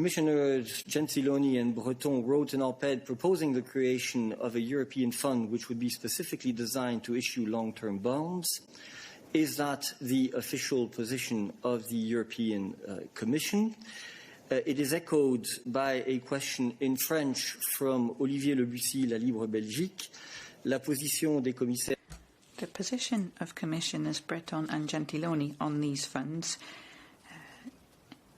Commissioners Gentiloni and Breton wrote an op-ed proposing the creation of a European fund which would be specifically designed to issue long-term bonds. Is that the official position of the European Commission? It is echoed by a question in French from Olivier Lebussy, La Libre Belgique. La position des commissaires. The position of Commissioners Breton and Gentiloni on these funds,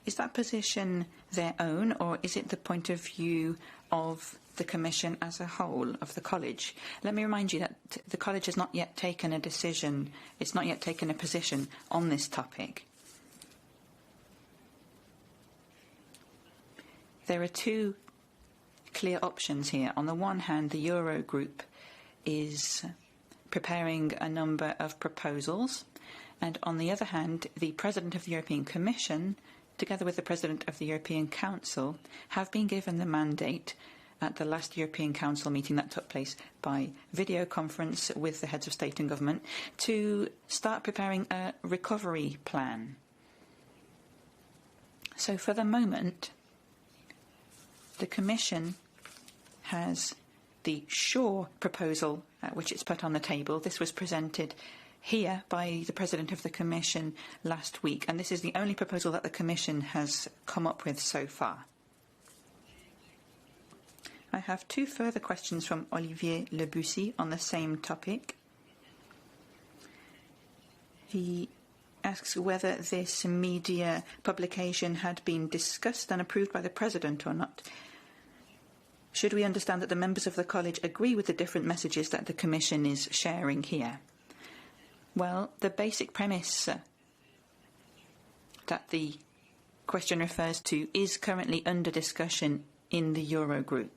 is that position their own, or is it the point of view of the Commission as a whole, of the College? Let me remind you that the College has not yet taken a decision, it's not yet taken a position on this topic. There are two clear options here. On the one hand, the Eurogroup is preparing a number of proposals, and on the other hand, the President of the European Commission, together with the President of the European Council, have been given the mandate at the last European Council meeting that took place by video conference with the heads of state and government to start preparing a recovery plan. So for the moment, the Commission has the Shaw proposal, which it's put on the table. This was presented here by the President of the Commission last week, and this is the only proposal that the Commission has come up with so far. I have two further questions from Olivier Lebussy on the same topic. He asks whether this media publication had been discussed and approved by the President or not. Should we understand that the members of the College agree with the different messages that the Commission is sharing here? Well, the basic premise that the question refers to is currently under discussion in the Eurogroup.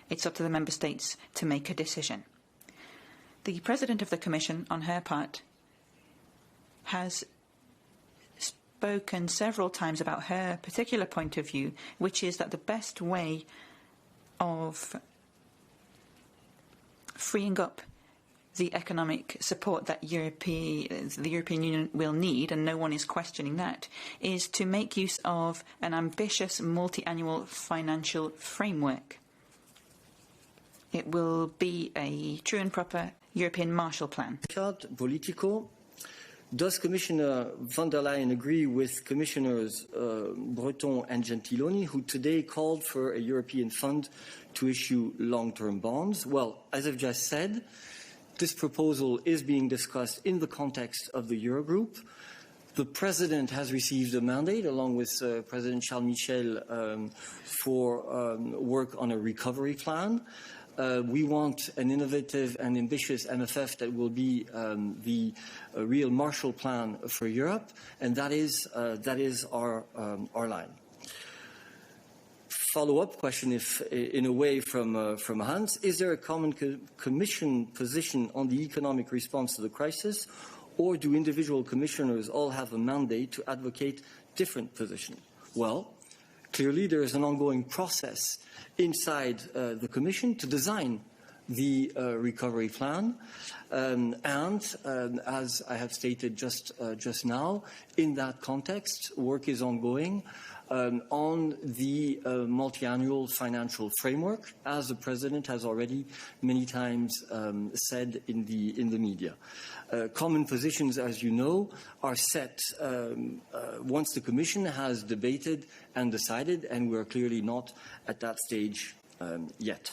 It's up to the Member States to make a decision. The President of the Commission, on her part, has spoken several times about her particular point of view, which is that the best way of freeing up the economic support that the European Union will need, and no one is questioning that, is to make use of an ambitious multi-annual financial framework. It will be a true and proper European Marshall Plan. Politico. Does Commissioner von der Leyen agree with Commissioners Breton and Gentiloni, who today called for a European fund to issue long-term bonds? Well, as I've just said, this proposal is being discussed in the context of the Eurogroup. The President has received a mandate, along with President Charles Michel, for work on a recovery plan. We want an innovative and ambitious MFF that will be the real Marshall Plan for Europe, and that is our line. Follow-up question, if in a way from Hans: is there a common Commission position on the economic response to the crisis, or do individual commissioners all have a mandate to advocate different positions? Well, clearly there is an ongoing process inside the Commission to design the recovery plan, and as I have stated just now, in that context, work is ongoing on the multi-annual financial framework, as the President has already many times said in the media. Common positions, as you know, are set once the Commission has debated and decided, and we are clearly not at that stage yet.